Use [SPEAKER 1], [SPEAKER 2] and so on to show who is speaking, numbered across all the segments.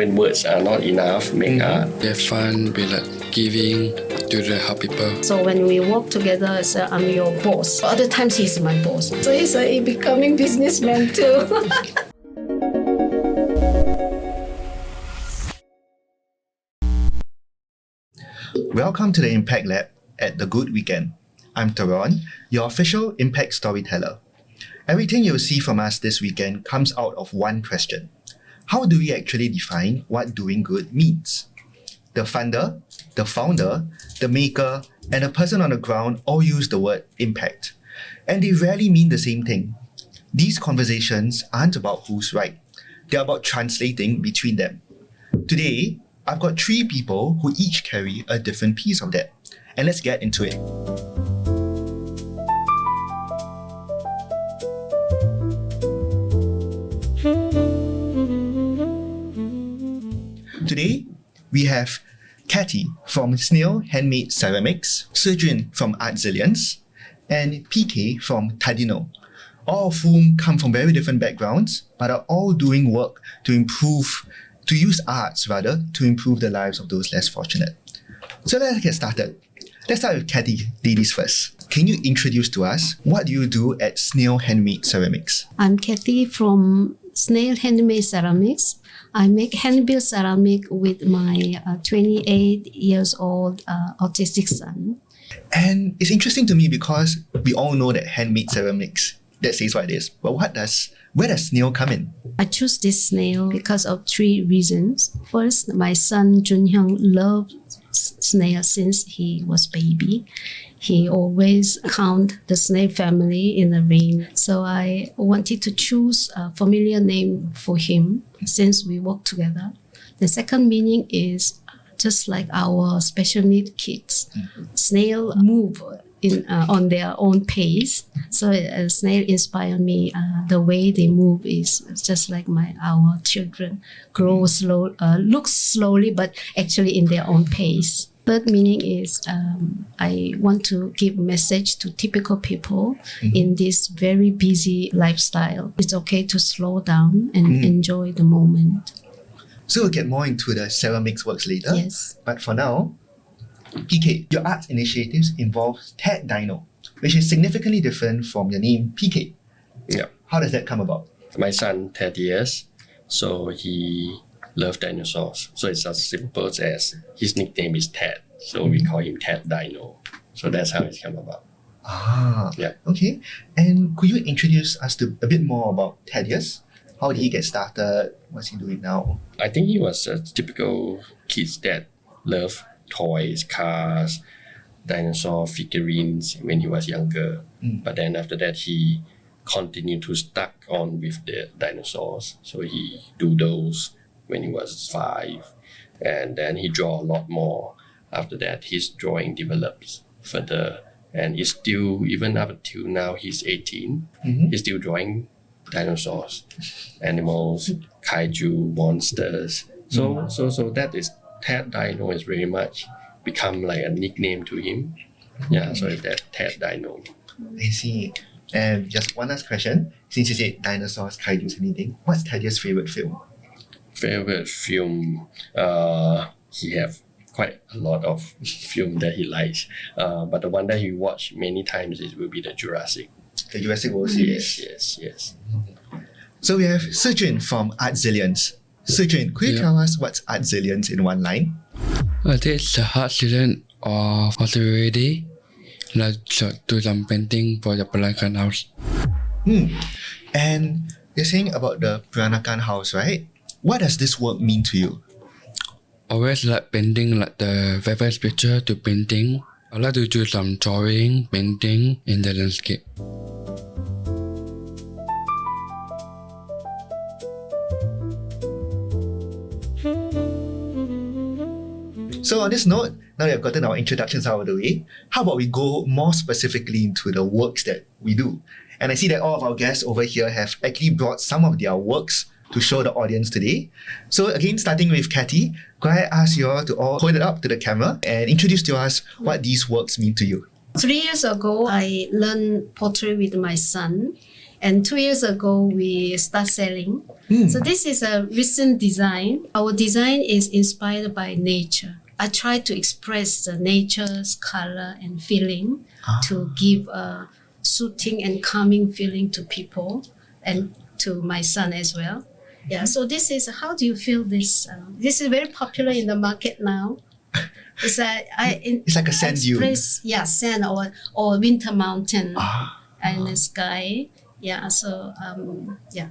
[SPEAKER 1] when words are not enough, make art.
[SPEAKER 2] They have fun, be like giving to the help people.
[SPEAKER 3] So when we work together, I say, I'm your boss. Other times he's my boss. So he's a becoming businessman too.
[SPEAKER 4] Welcome to the Impact Lab at the Good Weekend. I'm Taron, your official Impact Storyteller. Everything you'll see from us this weekend comes out of one question. How do we actually define what doing good means? The funder, the founder, the maker, and the person on the ground all use the word impact. And they rarely mean the same thing. These conversations aren't about who's right. They're about translating between them. Today, I've got 3 people who each carry a different piece of that. And let's get into it. Today, we have Kathy from SNAIL Handmade Ceramics, Sejun from Artzillions, and PK from Thaddino, all of whom come from very different backgrounds, but are all doing work to use arts to improve the lives of those less fortunate. So let's get started. Let's start with Kathy, ladies first. Can you introduce to us what do you do at SNAIL Handmade Ceramics?
[SPEAKER 3] I'm Kathy from SNAIL Handmade Ceramics. I make hand-built ceramic with my 28 years old autistic son.
[SPEAKER 4] And it's interesting to me because we all know that handmade ceramics, that says what it is. But where does SNAIL come in?
[SPEAKER 3] I chose this snail because of 3 reasons. First, my son Junhyung loved snail since he was baby. He always count the snail family in the ring. So I wanted to choose a familiar name for him since we work together. The second meaning is just like our special need kids. Snail move on their own pace. So snail inspired me. The way they move is just like our children grow slow, look slowly, but actually in their own pace. Third meaning is I want to give a message to typical people in this very busy lifestyle. It's okay to slow down and enjoy the moment.
[SPEAKER 4] So we'll get more into the ceramics works later.
[SPEAKER 3] Yes.
[SPEAKER 4] But for now, PK, your arts initiatives involve Thaddino, which is significantly different from your name PK.
[SPEAKER 1] Yeah.
[SPEAKER 4] How does that come about?
[SPEAKER 1] My son, Thaddeus, so he loves dinosaurs. So it's as simple as his nickname is Thad. So we call him Thaddino. So that's how it's come about. Yeah.
[SPEAKER 4] Okay. And could you introduce us to a bit more about Thaddeus? How did he get started? What's he doing now?
[SPEAKER 1] I think he was a typical kid that loved toys, cars, dinosaur figurines when he was younger. But then after that, he continued to stuck on with the dinosaurs. So he do those when he was 5. And then he draw a lot more. After that, his drawing develops further. And he's still, even up until now, he's 18, he's still drawing dinosaurs, animals, kaiju, monsters. So that is Thaddino is very much become like a nickname to him. Yeah, so it's that Thaddino.
[SPEAKER 4] I see. And just one last question. Since you said dinosaurs, kaijus, anything, what's Thaddeus' favorite film?
[SPEAKER 1] Favorite film, he have quite a lot of film that he likes. But the one that he watched many times will be the Jurassic.
[SPEAKER 4] The Jurassic World series.
[SPEAKER 1] Yes.
[SPEAKER 4] So we have Sejun from Artzillions. Sejun, could you tell us what's Artzillions in one line?
[SPEAKER 2] It's the Artzillions of Australia that do some painting for the Peranakan house.
[SPEAKER 4] And you're saying about the Peranakan house, right? What does this work mean to you?
[SPEAKER 2] Always like painting, like the very picture to painting. I like to do some drawing, painting in the landscape.
[SPEAKER 4] So on this note, now that we've gotten our introductions out of the way, how about we go more specifically into the works that we do? And I see that all of our guests over here have actually brought some of their works to show the audience today. So again, starting with Kathy, could I ask you all to all hold it up to the camera and introduce to us what these works mean to you?
[SPEAKER 3] 3 years ago, I learned pottery with my son. And 2 years ago, we start selling. So this is a recent design. Our design is inspired by nature. I try to express the nature's color and feeling to give a soothing and calming feeling to people and to my son as well. Yeah, so this is, how do you feel this? This is very popular in the market now. It's
[SPEAKER 4] like a sand dune.
[SPEAKER 3] Yeah, sand or winter mountain and the sky. Yeah, so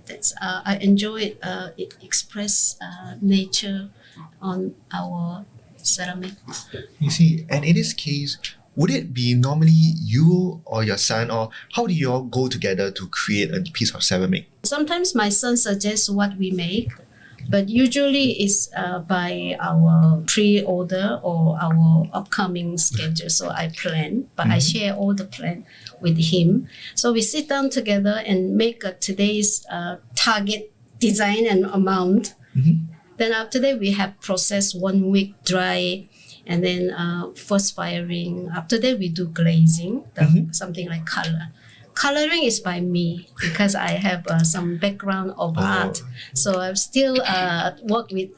[SPEAKER 3] that's I enjoy it express nature on our ceramic.
[SPEAKER 4] You see, and in this case, would it be normally you or your son, or how do you all go together to create a piece of ceramic?
[SPEAKER 3] Sometimes my son suggests what we make, but usually it's by our pre-order or our upcoming schedule. So I plan, but I share all the plan with him. So we sit down together and make today's target design and amount. Then after that, we have process 1 week dry, and then first firing. After that, we do glazing, something like color. Coloring is by me because I have some background of art. So I still work with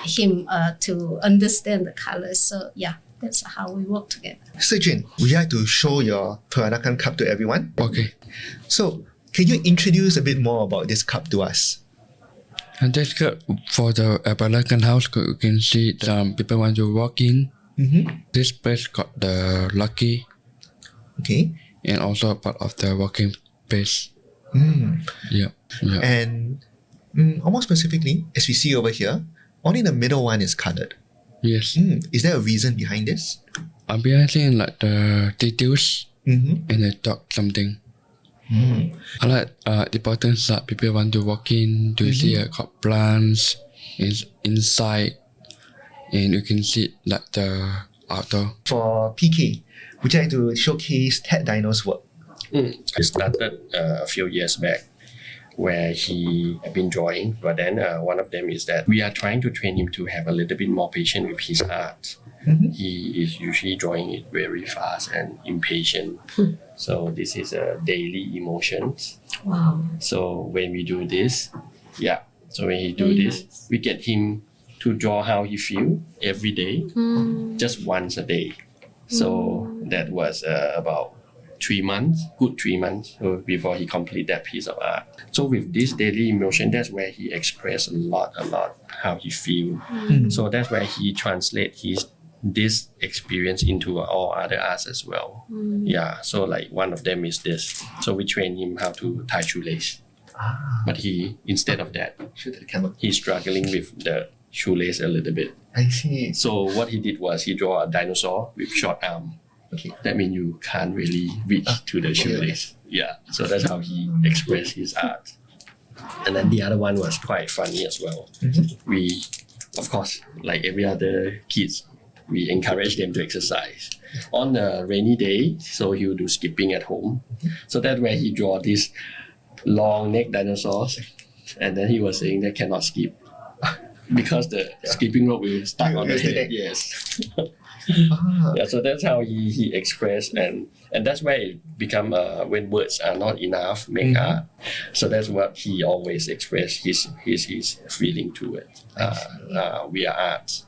[SPEAKER 3] him to understand the colors. So yeah, that's how we work together.
[SPEAKER 4] Sijun, would you like to show your Peranakan cup to everyone?
[SPEAKER 2] Okay.
[SPEAKER 4] So, can you introduce a bit more about this cup to us?
[SPEAKER 2] And this cup for the Peranakan house, you can see some people want to walk in. This place got the lucky.
[SPEAKER 4] Okay.
[SPEAKER 2] And also part of the working space. Yeah.
[SPEAKER 4] And almost specifically, as we see over here, only the middle one is colored.
[SPEAKER 2] Yes.
[SPEAKER 4] Is there a reason behind this?
[SPEAKER 2] I'm behind like the details and they talk something. I like important that people want to walk in to see a plants is inside, and you can see like the outdoor.
[SPEAKER 4] For PK, would you like to showcase Thaddino's work?
[SPEAKER 1] I started a few years back where he had been drawing, but then one of them is that we are trying to train him to have a little bit more patience with his art. He is usually drawing it very fast and impatient. So this is a daily emotions.
[SPEAKER 3] Wow.
[SPEAKER 1] So when we do this, so when he do this, we get him to draw how he feel every day, just once a day. So that was about 3 months, good 3 months before he complete that piece of art. So with this daily emotion, that's where he express a lot how he feel. So that's where he translate this experience into all other arts as well. Yeah, so like one of them is this. So we train him how to tie shoelace. But instead of that, he's struggling with the shoelace a little bit.
[SPEAKER 4] I see.
[SPEAKER 1] So what he did was he draw a dinosaur with short arm.
[SPEAKER 4] Okay.
[SPEAKER 1] That means you can't really reach to the shoelace. Yeah. So that's how he expressed his art. And then the other one was quite funny as well. We, of course, like every other kids, we encourage them to exercise. On a rainy day, so he will do skipping at home. So that's where he draw these long neck dinosaurs. And then he was saying they cannot skip because the skipping rope will stuck on the head. Yes. Yeah, so that's how he expressed, and that's where it become when words are not enough, make art. So that's what he always expressed his feeling to it. We are art.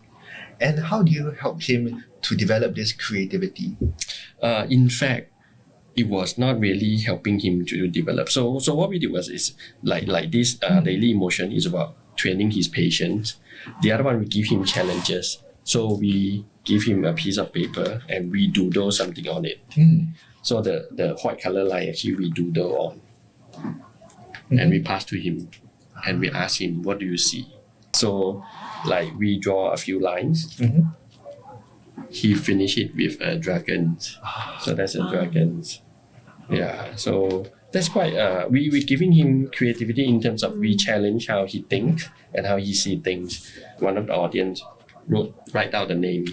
[SPEAKER 4] And how do you help him to develop this creativity?
[SPEAKER 1] In fact, it was not really helping him to develop. So what we did was is like this daily emotion is about training his patience. The other one, we give him challenges. So we give him a piece of paper and we doodle something on it. So the white color line actually we doodle on. And we pass to him and we ask him, what do you see? So like we draw a few lines. He finished it with a dragon. So that's a dragon. Yeah, so that's quite, we're giving him creativity in terms of we challenge how he thinks and how he see things. One of the audience write down the name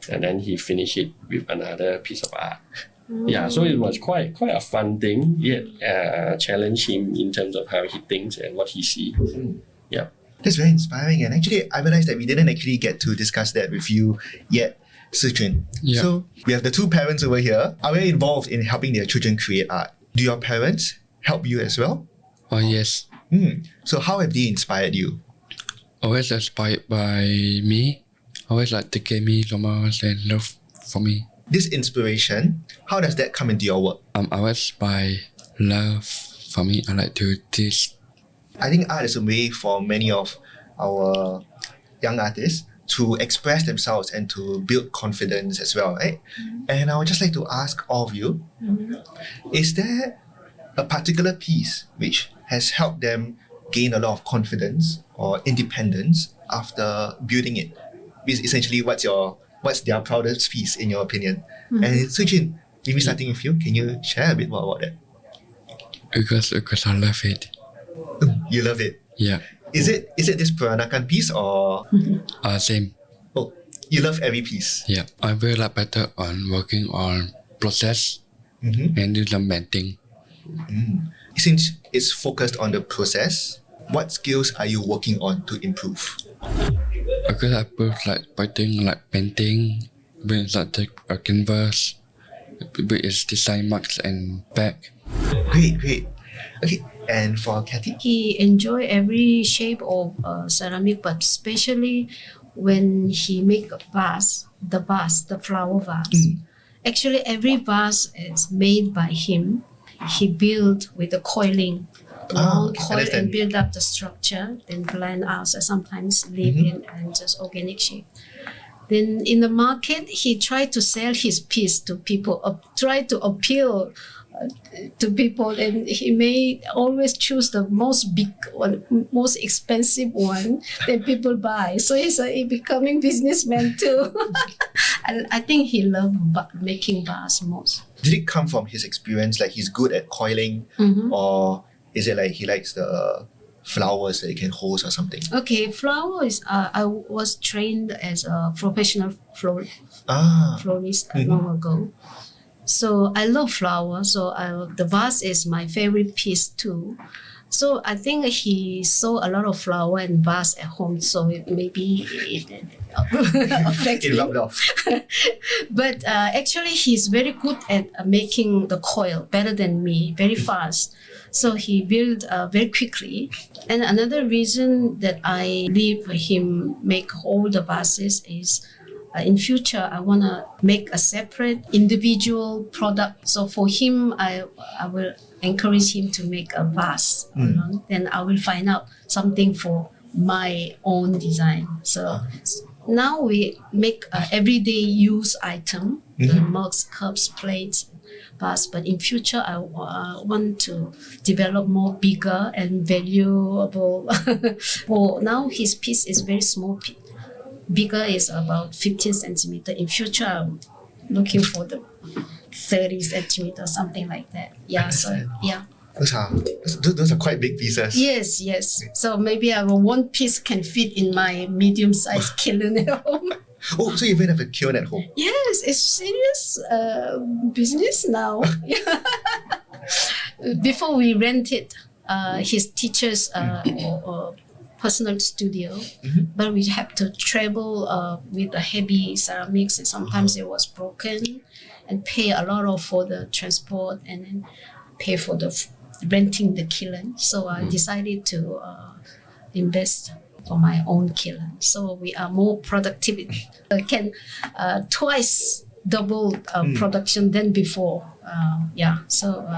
[SPEAKER 1] and then he finished it with another piece of art. Yeah, so it was quite a fun thing, yet challenge him in terms of how he thinks and what he sees. Yeah.
[SPEAKER 4] That's very inspiring, and actually I realized that we didn't actually get to discuss that with you yet, Sijun.
[SPEAKER 2] Yeah.
[SPEAKER 4] So we have the two parents over here. Are they involved in helping their children create art? Do your parents help you as well?
[SPEAKER 2] Oh yes,
[SPEAKER 4] So how have they inspired you?
[SPEAKER 2] always inspired by me. Always like to give me so much and love for me.
[SPEAKER 4] This inspiration, how does that come into your work?
[SPEAKER 2] Always by love for me. I like to teach.
[SPEAKER 4] I think art is a way for many of our young artists to express themselves and to build confidence as well, right? And I would just like to ask all of you, is there a particular piece which has helped them gain a lot of confidence or independence after building it? Essentially, what's their proudest piece in your opinion? And Sujin, maybe starting with you, can you share a bit more about that?
[SPEAKER 2] Because I love it.
[SPEAKER 4] You love it.
[SPEAKER 2] Yeah.
[SPEAKER 4] Is it this Peranakan piece or
[SPEAKER 2] Same.
[SPEAKER 4] oh you love every piece?
[SPEAKER 2] Yeah. I feel like better on working on process and do some painting.
[SPEAKER 4] Since it's focused on the process, what skills are you working on to improve?
[SPEAKER 2] Because I put like painting, with like a canvas, with its design marks and back.
[SPEAKER 4] Great. Okay, and for Kathy?
[SPEAKER 3] He enjoy every shape of ceramic, but especially when he make a vase, the flower vase. Actually, every vase is made by him. He built with the coiling, long coil,
[SPEAKER 4] understand.
[SPEAKER 3] and build up the structure, then blend out, so sometimes leave in and just organic shape. Then in the market, he tried to sell his piece to people, try to appeal to people, and he may always choose the most big one, most expensive one that people buy. So he's a becoming businessman too. And I think he loved making bars most.
[SPEAKER 4] Did it come from his experience, like he's good at coiling, or is it like he likes the flowers that he can hold or something?
[SPEAKER 3] Okay, flower is. I was trained as a professional florist long ago. So I love flowers. So the vase is my favorite piece too. So I think he saw a lot of flower and vase at home. So maybe it affects
[SPEAKER 4] It
[SPEAKER 3] him.
[SPEAKER 4] rubbed off.
[SPEAKER 3] But actually, he's very good at making the coil better than me, very fast. So he built very quickly. And another reason that I leave him make all the vases is in future, I want to make a separate individual product. So for him, I will encourage him to make a vase. Then I will find out something for my own design. So now we make everyday use item, the mugs, cups, plates, vase. But in future, I want to develop more bigger and valuable. For now, his piece is very small. Bigger is about 15 centimeter. In future, I'm looking for the 30 centimeter, something like that. Yeah. So yeah.
[SPEAKER 4] Those are quite big pieces.
[SPEAKER 3] Yes. So maybe one piece can fit in my medium-sized kiln at home.
[SPEAKER 4] Oh, so you even have a kiln at home?
[SPEAKER 3] Yes, it's serious business now. Before we rented his teacher's personal studio, but we have to travel with the heavy ceramics, and sometimes it was broken, and pay a lot for the transport, and then pay for the renting the kiln. So I decided to invest for my own kiln. So we are more productive. Can twice double production than before. So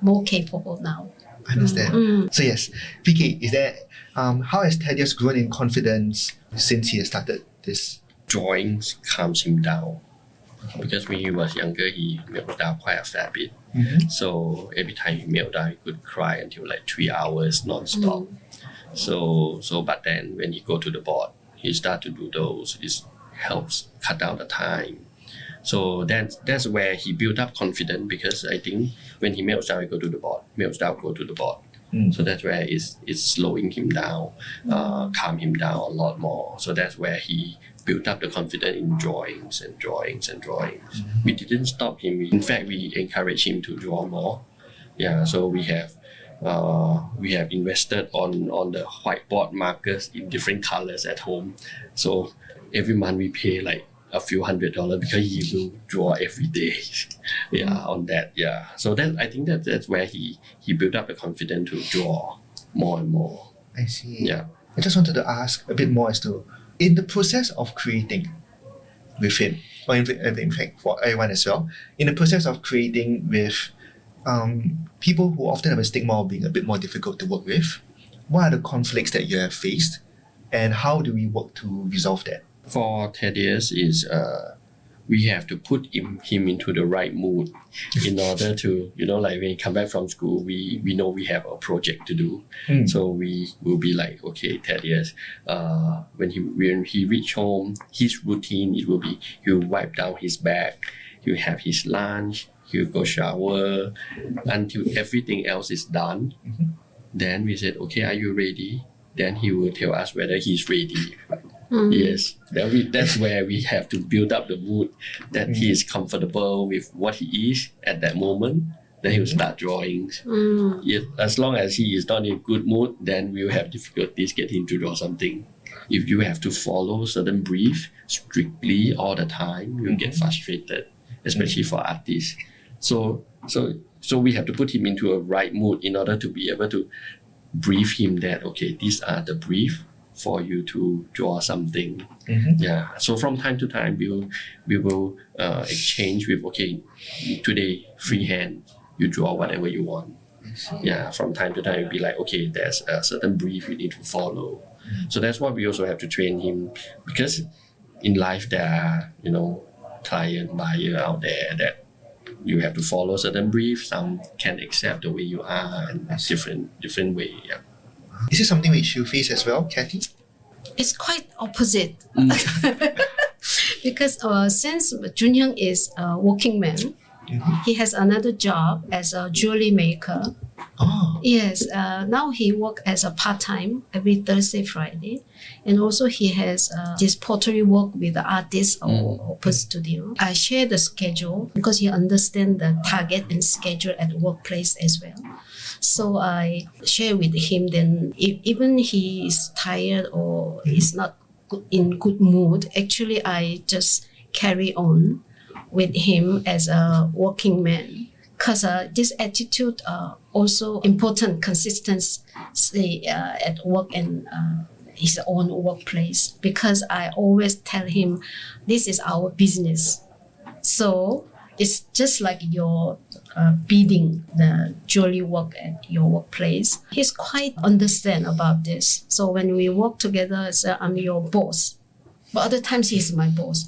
[SPEAKER 3] more capable now.
[SPEAKER 4] I understand. So yes, PK, is there how has Thaddeus grown in confidence since he has started this?
[SPEAKER 1] Drawings calms him down. Because when he was younger, he melted down quite a fair bit. So every time he melted down, he could cry until like 3 hours non-stop. So but then when he go to the board, he start to do those. It helps cut down the time. So that's where he built up confidence, because I think when he melts down, he go to the board. Melts down, go to the board. So that's where it's slowing him down, calm him down a lot more. So that's where he built up the confidence in drawings. We didn't stop him. In fact, we encourage him to draw more. Yeah, so we have invested on the whiteboard markers in different colors at home. So every month we pay like a few $100 because he will draw every day. On that. So that I think that's where he built up the confidence to draw more and more.
[SPEAKER 4] I see.
[SPEAKER 1] Yeah.
[SPEAKER 4] I just wanted to ask a bit more as to, in the process of creating with him, or in fact for everyone as well, in the process of creating with people who often have a stigma of being a bit more difficult to work with, what are the conflicts that you have faced, and how do we work to resolve that?
[SPEAKER 1] For Thaddeus is we have to put him into the right mood in order to, like when he come back from school, we know we have a project to do. So we will be like, okay, Thaddeus, when he reach home, his routine, it will be, he'll wipe down his bag, he'll have his lunch, he'll go shower, until everything else is done. Then we said, okay, are you ready? Then he will tell us whether he's ready. Yes, that's where we have to build up the mood that he is comfortable with what he is at that moment. Then he will start drawing. Yes, as long as he is not in good mood, then we will have difficulties getting him to draw something. If you have to follow certain brief strictly all the time, you'll get frustrated, especially for artists. So we have to put him into a right mood in order to be able to brief him that, okay, these are the brief for you to draw something. So from time to time we will exchange with, okay, today freehand, you draw whatever you want. From time to time it'll be like, okay, there's a certain brief you need to follow. So that's why we also have to train him, because in life there are client buyer out there that you have to follow certain brief. Some can accept the way you are, and different way.
[SPEAKER 4] Is it something which you face as well, Kathy?
[SPEAKER 3] It's quite opposite. Because since Junhyung is a working man, he has another job as a jewelry maker. Yes, now he works as a part-time every Thursday, Friday. And also he has this pottery work with the artist or open studio. I share the schedule because he understands the target and schedule at the workplace as well. So I share with him, then if even he is tired or is not in good mood, actually I just carry on with him as a working man. Because this attitude also important, consistency at work and his own workplace. Because I always tell him, this is our business. So it's just like your bidding, the jewelry work at your workplace. He's quite understand about this. So when we work together, so I'm your boss. But other times he's my boss.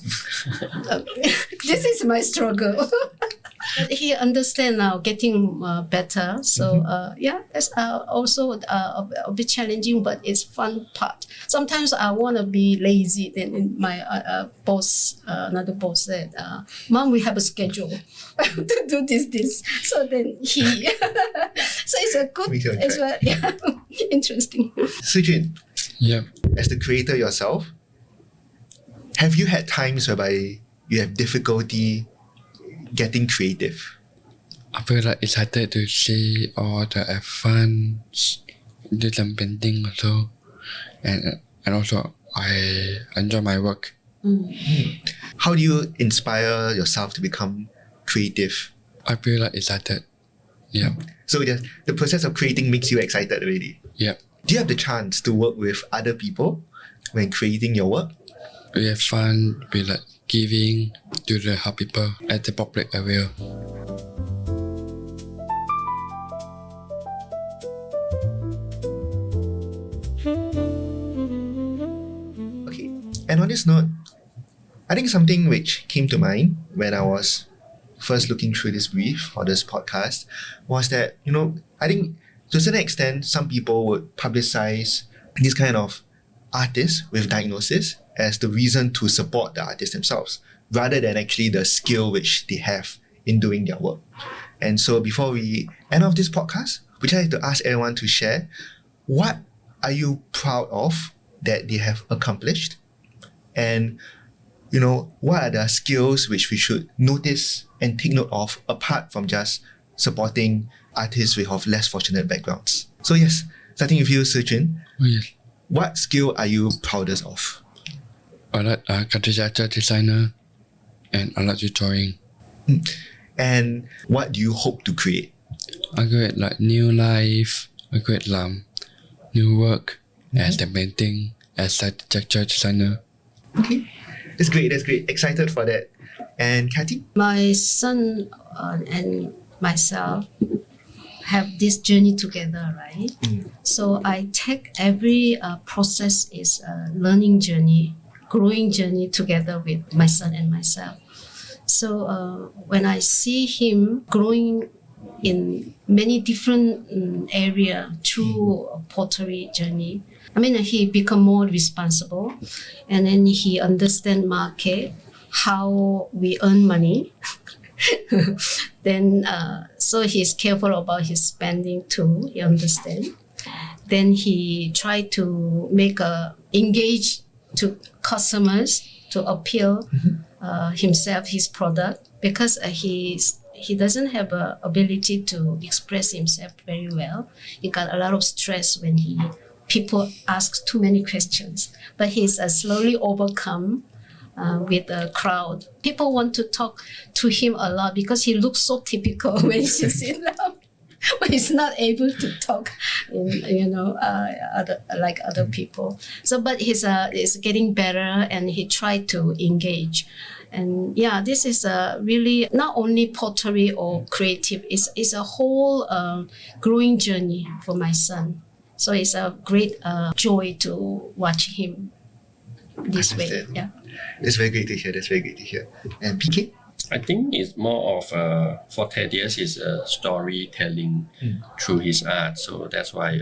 [SPEAKER 3] This is my struggle. But he understand now, getting better. So that's also a bit challenging, but it's fun part. Sometimes I want to be lazy. Then my boss, another boss said, "Mom, we have a schedule to do this." So then he, so it's a good as well. Yeah, interesting.
[SPEAKER 4] Sujin,
[SPEAKER 2] Yeah.
[SPEAKER 4] as the creator yourself, have you had times whereby you have difficulty getting creative?
[SPEAKER 2] I feel like it's harder to see all the fun, do some painting also, and also I enjoy my work.
[SPEAKER 4] How do you inspire yourself to become creative?
[SPEAKER 2] I feel like it's harder. Yeah.
[SPEAKER 4] So the process of creating makes you excited already.
[SPEAKER 2] Yeah.
[SPEAKER 4] Do you have the chance to work with other people when creating your work?
[SPEAKER 2] We have fun, we like giving to the help people at the public area.
[SPEAKER 4] Okay. And on this note, I think something which came to mind when I was first looking through this brief for this podcast was that, I think to a certain extent, some people would publicize this kind of artists with diagnosis as the reason to support the artists themselves, rather than actually the skill which they have in doing their work. And so before we end off this podcast, we'd like to ask everyone to share, what are you proud of that they have accomplished? And, what are the skills which we should notice and take note of apart from just supporting artists with less fortunate backgrounds? So yes, starting with you, Sujin.
[SPEAKER 2] Oh yes.
[SPEAKER 4] What skill are you proudest of?
[SPEAKER 2] I like architecture designer, and I like to drawing.
[SPEAKER 4] And what do you hope to create?
[SPEAKER 2] I create like new life. I create new work as the painting, as architecture designer.
[SPEAKER 4] Okay, that's great. That's great. Excited for that. And Kathy?
[SPEAKER 3] My son and myself have this journey together, right? So I take every process is a learning journey, growing journey together with my son and myself. So when I see him growing in many different area through a pottery journey, I mean, he become more responsible, and then he understand market, how we earn money. Then, so he's careful about his spending too. He understand. Then he try to engage to customers to appeal himself, his product, because he doesn't have a ability to express himself very well. He got a lot of stress when people ask too many questions, but he's slowly overcome with the crowd. People want to talk to him a lot because he looks so typical when he sits down, but he's not able to talk, like other people. So, but he's getting better, and he tried to engage. And yeah, this is really not only pottery or creative. It's a whole growing journey for my son. So it's a great joy to watch him this way. Yeah.
[SPEAKER 4] That's very great to hear. That's very great to hear. And PK?
[SPEAKER 1] I think it's more of for Thaddeus is storytelling through his art. So that's why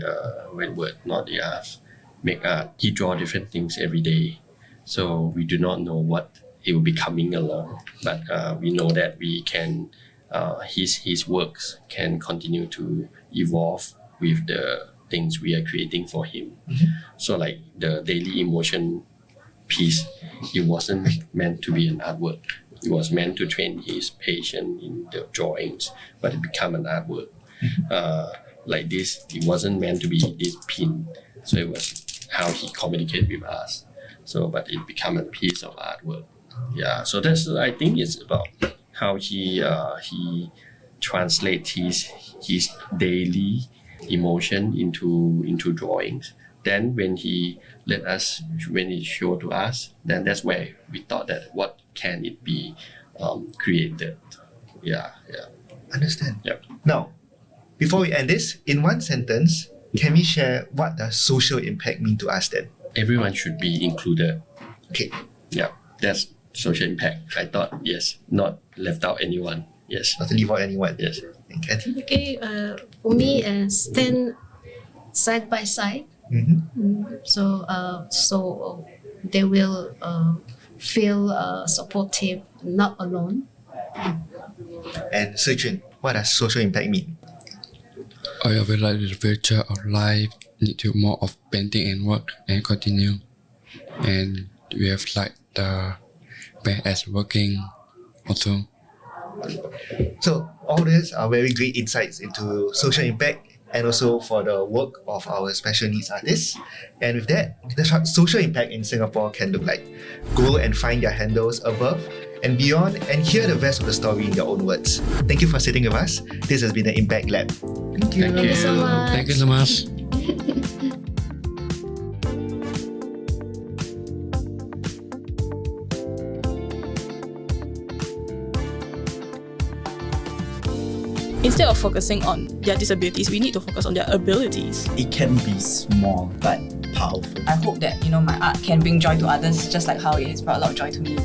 [SPEAKER 1] when word not the art, make art, he draw different things every day. So we do not know what it will be coming along, but we know that we can his works can continue to evolve with the things we are creating for him. So like the daily emotion piece, it wasn't meant to be an artwork. It was meant to train his patience in the drawings, but it became an artwork. Like this, it wasn't meant to be this pin. So it was how he communicated with us. So, but it became a piece of artwork. Yeah. So that's, I think it's about how he translates his daily emotion into drawings. Then when he showed to us, then that's where we thought that what can it be created. Yeah.
[SPEAKER 4] Understand.
[SPEAKER 1] Yep.
[SPEAKER 4] Now, before we end this, in one sentence, can we share what does social impact mean to us then?
[SPEAKER 1] Everyone should be included.
[SPEAKER 4] Okay.
[SPEAKER 1] Yeah, that's social impact. I thought, yes, not left out anyone. Yes.
[SPEAKER 4] Not to leave out anyone.
[SPEAKER 1] Yes.
[SPEAKER 4] And Kathy?
[SPEAKER 3] Okay, for me, stand side by side. So they will feel supportive, not alone.
[SPEAKER 4] And Sui-Chun, what does social impact mean?
[SPEAKER 2] I always like the future of life need to more of painting and work and continue. And we have like the best as working also.
[SPEAKER 4] So all these are very great insights into social impact and also for the work of our special needs artists. And with that, the social impact in Singapore can look like. Go and find their handles above and beyond and hear the rest of the story in their own words. Thank you for sitting with us. This has been the Impact Lab. Thank you.
[SPEAKER 3] Thank you so much.
[SPEAKER 2] Thank you so much.
[SPEAKER 5] Instead of focusing on their disabilities, we need to focus on their abilities.
[SPEAKER 6] It can be small but powerful.
[SPEAKER 7] I hope that my art can bring joy to others, just like how it has brought a lot of joy to me.